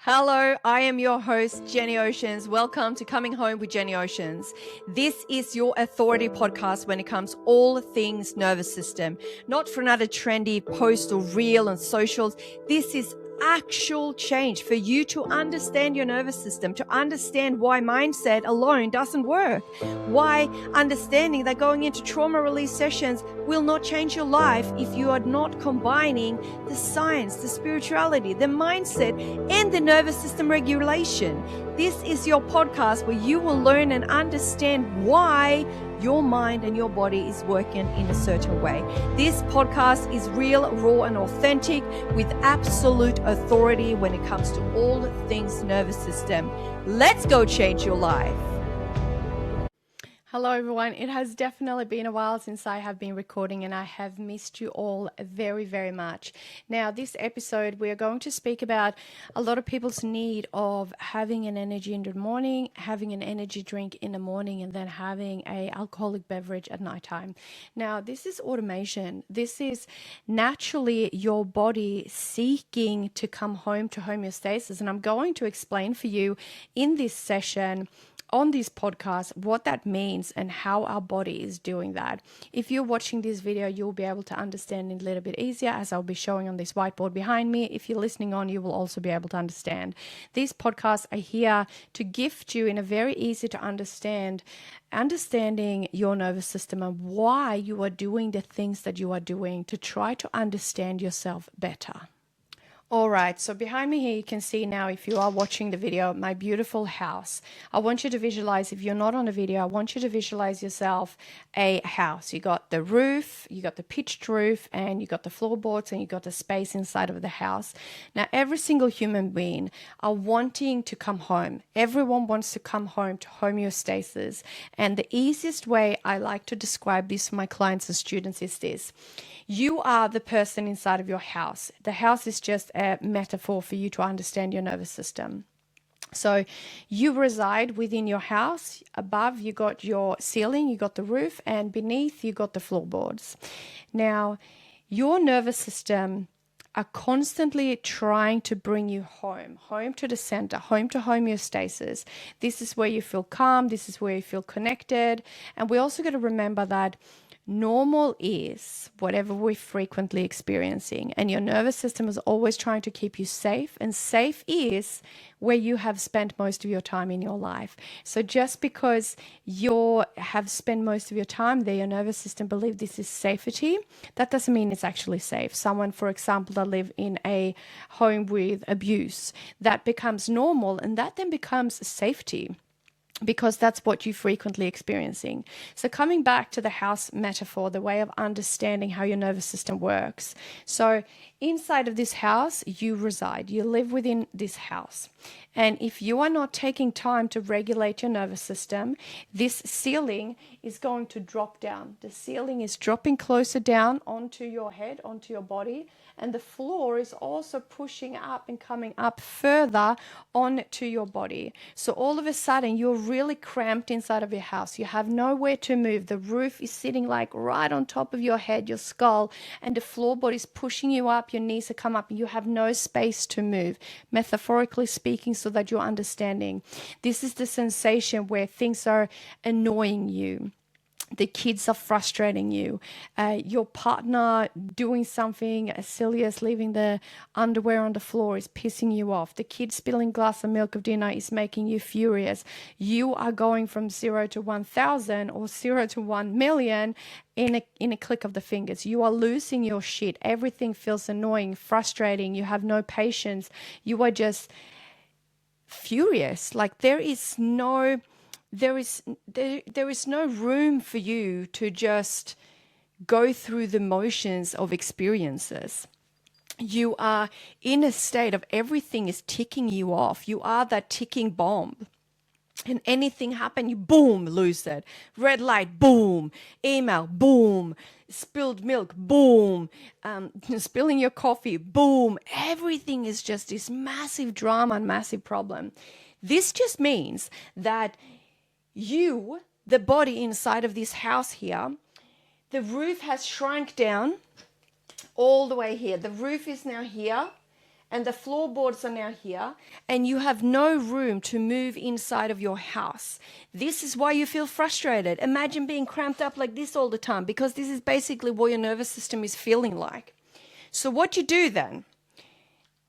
Hello, I am your host, Jenny Oceans. Welcome to Coming Home with Jenny Oceans. This is your authority podcast when it comes all things nervous system. Not for another trendy post or reel on socials. This is actual change for you to understand your nervous system, to understand why mindset alone doesn't work, why understanding that going into trauma release sessions will not change your life if you are not combining the science, the spirituality, the mindset, and the nervous system regulation. This is your podcast where you will learn and understand why your mind and your body is working in a certain way. This podcast is real, raw, and authentic with absolute authority when it comes to all things nervous system. Let's go change your life. Hello everyone, it has definitely been a while since I have been recording and I have missed you all very, very much. Now this episode we are going to speak about a lot of people's need of having an energy in the morning, having an energy drink in the morning, and then having a alcoholic beverage at nighttime. Now this is automation. This is naturally your body seeking to come home to homeostasis, and I'm going to explain for you in this session on this podcast what that means and how our body is doing that. If you're watching this video, you'll be able to understand it a little bit easier as I'll be showing on this whiteboard behind me. If you're listening on, you will also be able to understand. These podcasts are here to gift you in a very easy to understanding your nervous system and why you are doing the things that you are doing to try to understand yourself better. All right, so behind me here, you can see now, if you are watching the video, my beautiful house. I want you to visualize, if you're not on the video, I want you to visualize yourself a house. You got the roof, you got the pitched roof, and you got the floorboards, and you got the space inside of the house. Now, every single human being are wanting to come home. Everyone wants to come home to homeostasis. And the easiest way I like to describe this to my clients and students is this. You are the person inside of your house. The house is just a metaphor for you to understand your nervous system. So you reside within your house. Above, you got your ceiling, you got the roof, and beneath, you got the floorboards. Now, your nervous system are constantly trying to bring you home to the center, home to homeostasis. This is where you feel calm. This is where you feel connected. And we also got to remember that normal is whatever we're frequently experiencing, and your nervous system is always trying to keep you safe, and safe is where you have spent most of your time in your life. So just because you have spent most of your time there, your nervous system believes this is safety, that doesn't mean it's actually safe. Someone, for example, that live in a home with abuse, that becomes normal, and that then becomes safety, because that's what you're frequently experiencing. So coming back to the house metaphor, the way of understanding how your nervous system works. So inside of this house, you reside, you live within this house. And if you are not taking time to regulate your nervous system, this ceiling is going to drop down. The ceiling is dropping closer down onto your head, onto your body. And the floor is also pushing up and coming up further onto your body. So all of a sudden, you're really cramped inside of your house. You have nowhere to move. The roof is sitting like right on top of your head, your skull, and the floorboard is pushing you up. Your knees are come up. And you have no space to move, metaphorically speaking, so that you're understanding. This is the sensation where things are annoying you. The kids are frustrating you. Your partner doing something as silly as leaving the underwear on the floor is pissing you off. The kid spilling glass of milk of dinner is making you furious. You are going from 0 to 1,000 or 0 to 1 million in a click of the fingers. You are losing your shit. Everything feels annoying, frustrating. You have no patience. You are just furious. Like there is no room for you to just go through the motions of experiences. You are in a state of everything is ticking you off. You are that ticking bomb. And anything happen, you boom, lose it. Red light, boom. Email, boom. Spilled milk, boom. Spilling your coffee, boom. Everything is just this massive drama and massive problem. This just means that you, the body inside of this house here, the roof has shrunk down all the way here. The roof is now here and the floorboards are now here, and you have no room to move inside of your house. This is why you feel frustrated. Imagine being cramped up like this all the time, because this is basically what your nervous system is feeling like. So what you do then,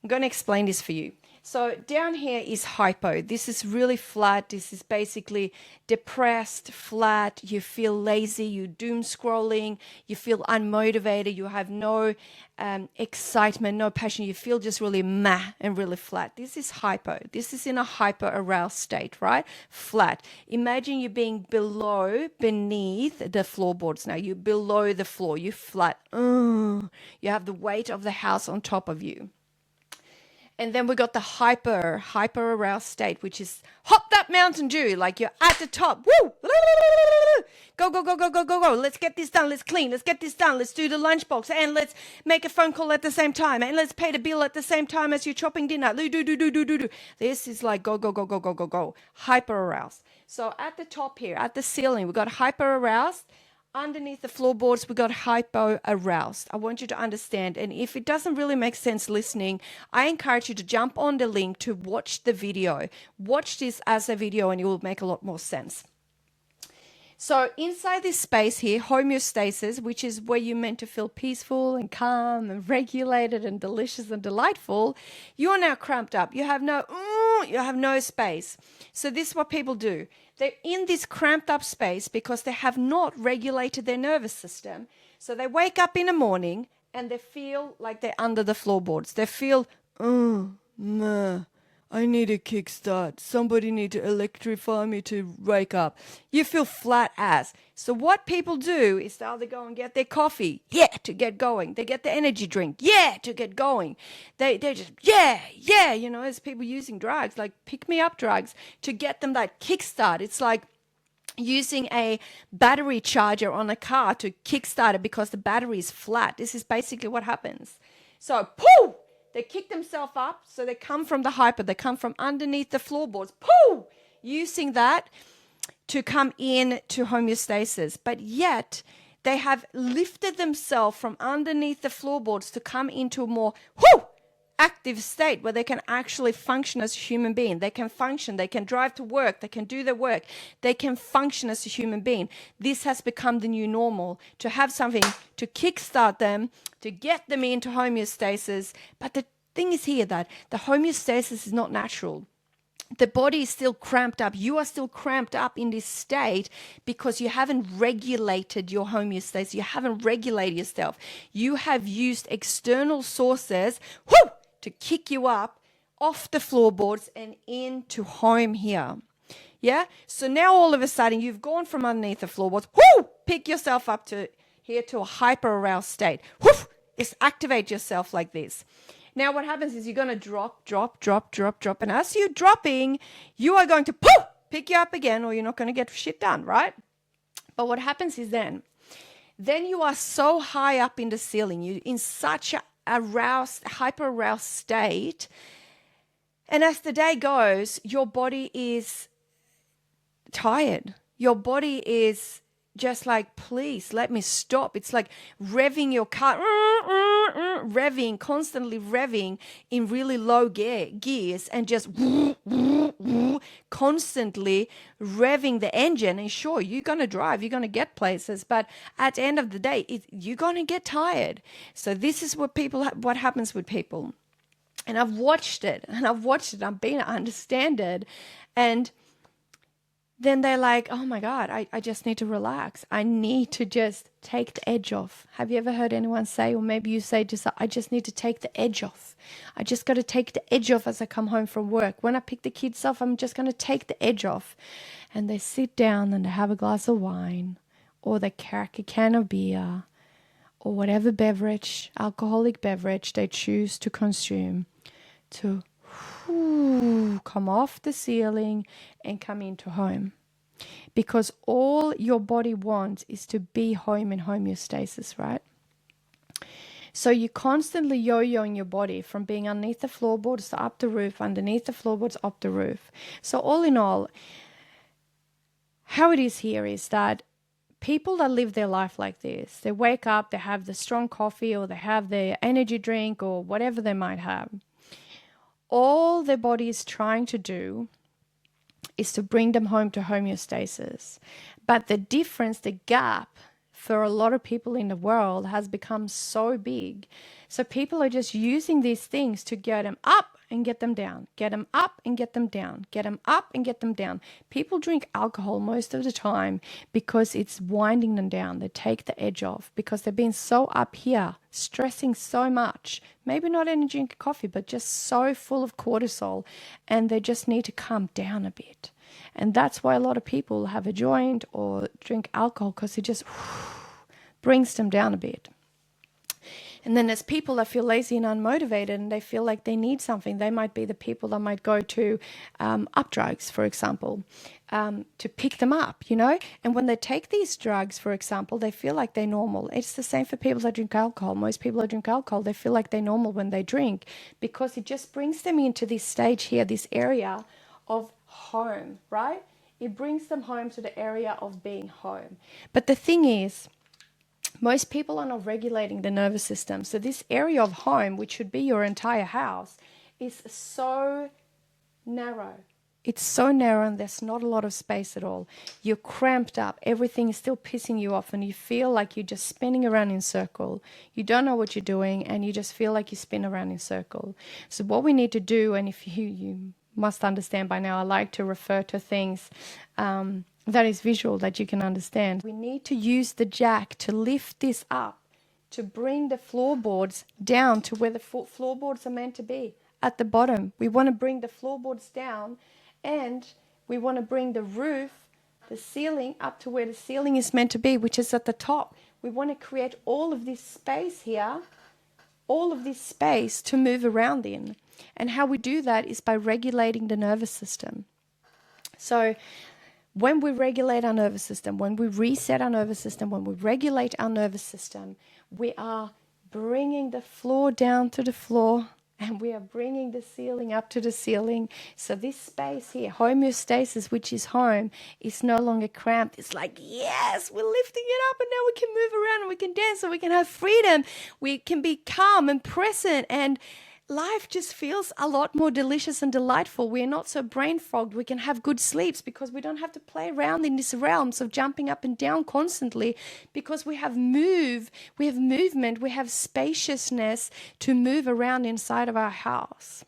I'm going to explain this for you. So down here is hypo. This is really flat. This is basically depressed, flat. You feel lazy. You doom scrolling. You feel unmotivated. You have no excitement, no passion. You feel just really meh and really flat. This is hypo. This is in a hyper aroused state, right? Flat. Imagine you being beneath the floorboards now. You're below the floor. You're flat. You have the weight of the house on top of you. And then we got the hyper aroused state, which is hop that Mountain Dew, like you're at the top. Woo! Go, go, go, go, go, go, go. Let's get this done. Let's clean. Let's get this done. Let's do the lunchbox. And let's make a phone call at the same time. And let's pay the bill at the same time as you're chopping dinner. Do. This is like go, go, go, go, go, go, go. Hyper aroused. So at the top here, at the ceiling, we got hyper aroused. Underneath the floorboards, we got hypo aroused. I want you to understand. And if it doesn't really make sense listening, I encourage you to jump on the link to watch the video. Watch this as a video and it will make a lot more sense. So inside this space here, homeostasis, which is where you're meant to feel peaceful and calm and regulated and delicious and delightful, you're now cramped up. You have no space. So this is what people do. They're in this cramped up space because they have not regulated their nervous system. So they wake up in the morning and they feel like they're under the floorboards. They feel, I need a kickstart. Somebody need to electrify me to wake up. You feel flat ass. So what people do is they either go and get their coffee, to get going. They get the energy drink, to get going. They just, you know, there's people using drugs, like pick-me-up drugs, to get them that kickstart. It's like using a battery charger on a car to kickstart it because the battery is flat. This is basically what happens. So, poof! They kick themselves up, so they come from the hyper, they come from underneath the floorboards, using that to come in to homeostasis. But yet, they have lifted themselves from underneath the floorboards to come into a more active state where they can actually function as a human being. They can function, they can drive to work, they can do their work, they can function as a human being. This has become the new normal, to have something to kickstart them, to get them into homeostasis. But the thing is here that the homeostasis is not natural. The body is still cramped up. You are still cramped up in this state because you haven't regulated your homeostasis. You haven't regulated yourself. You have used external sources to kick you up off the floorboards and into home here. Yeah? So now all of a sudden you've gone from underneath the floorboards, pick yourself up to here to a hyper aroused state. Just activate yourself like this. Now what happens is you're going to drop. And as you're dropping, you are going to pick you up again, or you're not going to get shit done, right? But what happens is then you are so high up in the ceiling, you're in such a hyper aroused state. And as the day goes, your body is tired. Your body is just like, please let me stop. It's like revving your car, constantly revving in really low gears and just constantly revving the engine. And sure, you're going to drive, you're going to get places, but at the end of the day, you're going to get tired. So this is what happens with people. And I've watched it, I've been to understand it. And then they're like, oh my God, I just need to relax. I need to just take the edge off. Have you ever heard anyone say, or maybe you say to yourself, I just need to take the edge off. I just got to take the edge off as I come home from work. When I pick the kids up, I'm just going to take the edge off. And they sit down and they have a glass of wine, or they crack a can of beer, or whatever beverage, alcoholic beverage they choose to consume, to come off the ceiling and come into home. Because all your body wants is to be home in homeostasis, right? So you constantly yo-yoing your body from being underneath the floorboards to up the roof, underneath the floorboards, up the roof. So all in all, how it is here is that people that live their life like this, they wake up, they have the strong coffee, or they have their energy drink, or whatever they might have. all their body is trying to do is to bring them home to homeostasis. But the difference, the gap for a lot of people in the world has become so big. So people are just using these things to get them up and get them down, get them up and get them down, get them up and get them down. People drink alcohol most of the time because it's winding them down. They take the edge off because they've been so up here, stressing so much. Maybe not any drink of coffee, but just so full of cortisol, and they just need to calm down a bit. And that's why a lot of people have a joint or drink alcohol, because it just brings them down a bit. And then there's people that feel lazy and unmotivated and they feel like they need something. They might be the people that might go to up drugs, for example, to pick them up, you know. And when they take these drugs, for example, they feel like they're normal. It's the same for people that drink alcohol. Most people that drink alcohol, they feel like they're normal when they drink, because it just brings them into this stage here, this area of home, right? It brings them home to the area of being home. But the thing is, most people are not regulating the nervous system. So this area of home, which should be your entire house, is so narrow. It's so narrow and there's not a lot of space at all. You're cramped up. Everything is still pissing you off and you feel like you're just spinning around in circle. You don't know what you're doing and you just feel like you spin around in circle. So what we need to do, and if you must understand by now, I like to refer to things that is visual, that you can understand. We need to use the jack to lift this up, to bring the floorboards down to where the floorboards are meant to be, at the bottom. We want to bring the floorboards down, and we want to bring the roof, the ceiling, up to where the ceiling is meant to be, which is at the top. We want to create all of this space here, all of this space to move around in. And how we do that is by regulating the nervous system. So when we regulate our nervous system, when we reset our nervous system, when we regulate our nervous system, we are bringing the floor down to the floor and we are bringing the ceiling up to the ceiling. So this space here, homeostasis, which is home, is no longer cramped. It's like, yes, we're lifting it up and now we can move around and we can dance and we can have freedom. We can be calm and present, and life just feels a lot more delicious and delightful. We're not so brain fogged. We can have good sleeps because we don't have to play around in these realms of jumping up and down constantly, because we have movement, we have spaciousness to move around inside of our house.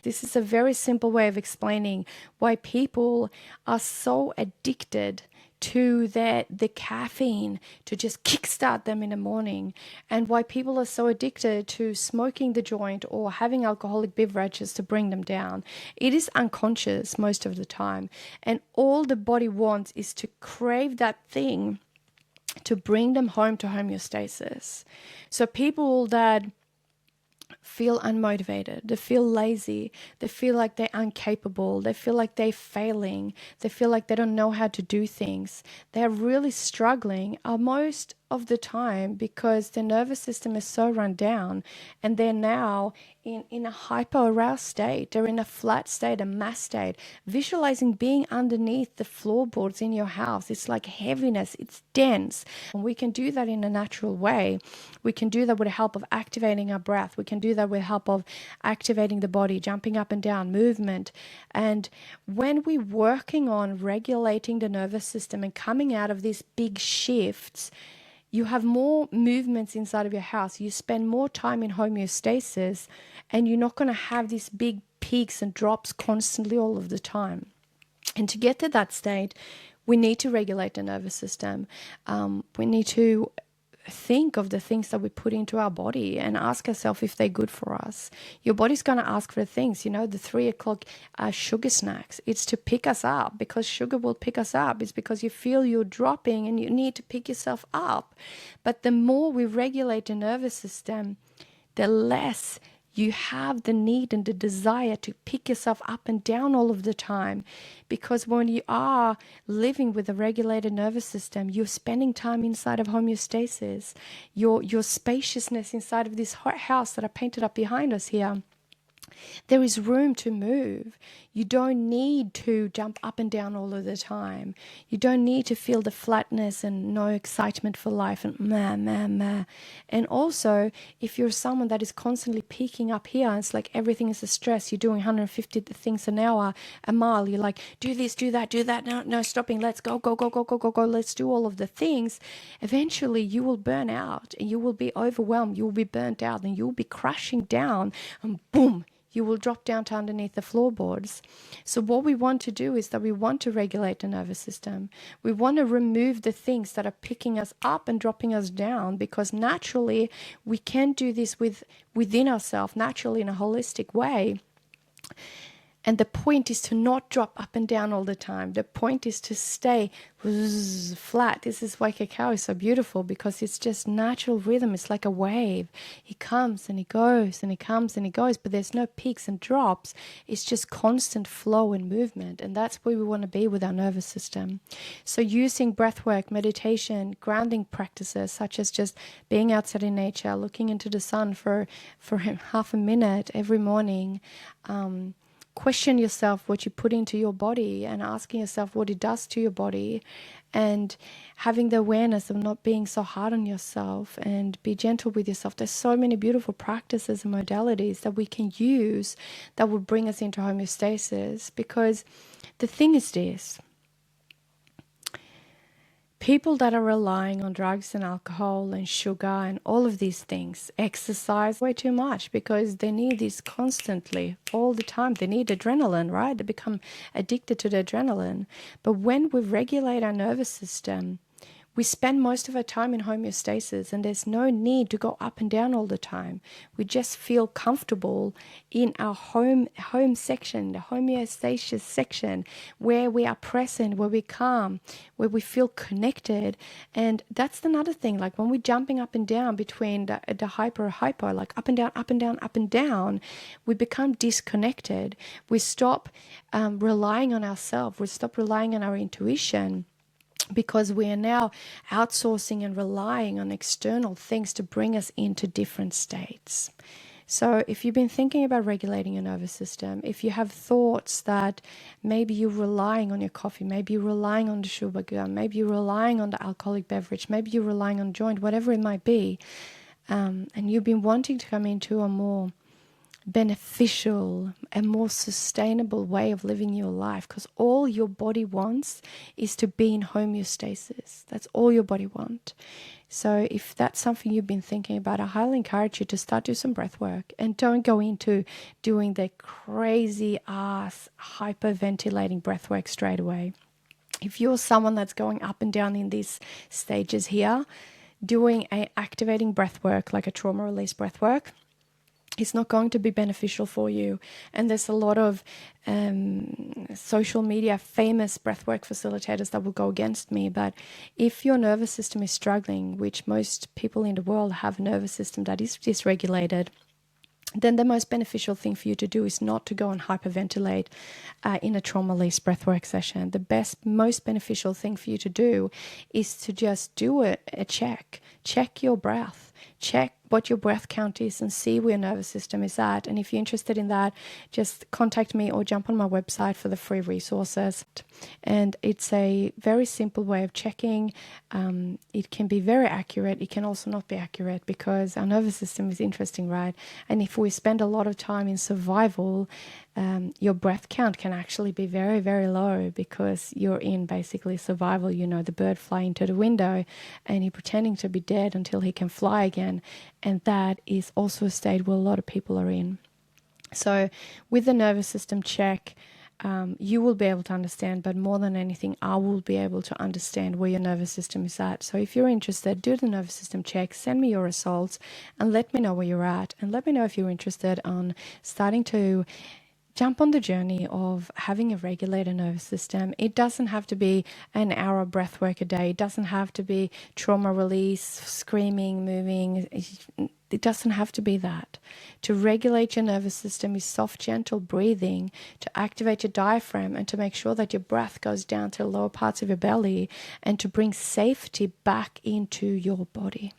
This is a very simple way of explaining why people are so addicted to the caffeine to just kickstart them in the morning, and why people are so addicted to smoking the joint or having alcoholic beverages to bring them down. It is unconscious most of the time, and all the body wants is to crave that thing to bring them home to homeostasis. So people that feel unmotivated, they feel lazy, they feel like they're incapable, they feel like they're failing, they feel like they don't know how to do things, they're really struggling most of the time because the nervous system is so run down, and they're now in a hyper-aroused state. They're in a flat state, a mass state. Visualizing being underneath the floorboards in your house, it's like heaviness, it's dense. And we can do that in a natural way. We can do that with the help of activating our breath. We can do that with the help of activating the body, jumping up and down, movement. And when we're working on regulating the nervous system and coming out of these big shifts, you have more movements inside of your house. You spend more time in homeostasis, and you're not going to have these big peaks and drops constantly all of the time. And to get to that state, we need to regulate the nervous system. We need to think of the things that we put into our body and ask ourselves if they're good for us. Your body's going to ask for things, the 3 o'clock sugar snacks. It's to pick us up, because sugar will pick us up. It's because you feel you're dropping and you need to pick yourself up. But the more we regulate the nervous system, the less you have the need and the desire to pick yourself up and down all of the time. Because when you are living with a regulated nervous system, you're spending time inside of homeostasis. Your spaciousness inside of this house that I painted up behind us here, There is room to move. You don't need to jump up and down all of the time. You don't need to feel the flatness and no excitement for life and meh, meh, meh. And also, if you're someone that is constantly peaking up here, it's like everything is a stress. You're doing 150 things an hour, a mile. You're like, do this, do that. No, no, stopping. Let's go, go, go, go, go, go, go. Let's do all of the things. Eventually, you will burn out and you will be overwhelmed. You will be burnt out and you will be crashing down and boom, you will drop down to underneath the floorboards. So what we want to do is that we want to regulate the nervous system. We want to remove the things that are picking us up and dropping us down, because naturally we can do this within ourselves, naturally in a holistic way. And the point is to not drop up and down all the time. The point is to stay flat. This is why cacao is so beautiful, because it's just natural rhythm. It's like a wave. It comes and it goes and it comes and it goes, but there's no peaks and drops. It's just constant flow and movement. And that's where we want to be with our nervous system. So using breathwork, meditation, grounding practices, such as just being outside in nature, looking into the sun for half a minute every morning, question yourself what you put into your body and asking yourself what it does to your body, and having the awareness of not being so hard on yourself and be gentle with yourself. There's so many beautiful practices and modalities that we can use that will bring us into homeostasis, because the thing is this: people that are relying on drugs and alcohol and sugar and all of these things exercise way too much, because they need this constantly, all the time. They need adrenaline, right? They become addicted to the adrenaline. But when we regulate our nervous system, we spend most of our time in homeostasis, and there's no need to go up and down all the time. We just feel comfortable in our home section, the homeostasis section, where we are present, where we calm, where we feel connected. And that's another thing. Like when we're jumping up and down between the hyper, like up and down, up and down, up and down, we become disconnected. We stop relying on ourselves. We stop relying on our intuition, because we are now outsourcing and relying on external things to bring us into different states. So if you've been thinking about regulating your nervous system, if you have thoughts that maybe you're relying on your coffee, maybe you're relying on the sugar gum, maybe you're relying on the alcoholic beverage, maybe you're relying on joint, whatever it might be, and you've been wanting to come into a more beneficial and more sustainable way of living your life, because all your body wants is to be in homeostasis. That's all your body wants. So if that's something you've been thinking about, I highly encourage you to start do some breath work, and don't go into doing the crazy ass hyperventilating breath work straight away. If you're someone that's going up and down in these stages here, doing a activating breath work, like a trauma release breath work, it's not going to be beneficial for you. And there's a lot of social media famous breathwork facilitators that will go against me. But if your nervous system is struggling, which most people in the world have a nervous system that is dysregulated, then the most beneficial thing for you to do is not to go and hyperventilate in a trauma release breathwork session. The most beneficial thing for you to do is to just do a check. Check your breath. Check what your breath count is and see where your nervous system is at. And if you're interested in that, just contact me or jump on my website for the free resources. And it's a very simple way of checking. It can be very accurate. It can also not be accurate, because our nervous system is interesting, right? And if we spend a lot of time in survival, your breath count can actually be very, very low, because you're in basically survival. You know, the bird flying to the window and you're pretending to be dead until he can fly again. And that is also a state where a lot of people are in. So with the nervous system check, you will be able to understand, but more than anything, I will be able to understand where your nervous system is at. So if you're interested, do the nervous system check, send me your results, and let me know where you're at. And let me know if you're interested on starting to jump on the journey of having a regulated nervous system. It doesn't have to be an hour of breath work a day. It doesn't have to be trauma release, screaming, moving. It doesn't have to be that. To regulate your nervous system is soft, gentle breathing, to activate your diaphragm and to make sure that your breath goes down to the lower parts of your belly, and to bring safety back into your body.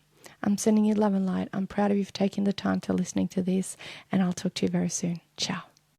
I'm sending you love and light. I'm proud of you for taking the time to listening to this, and I'll talk to you very soon. Ciao.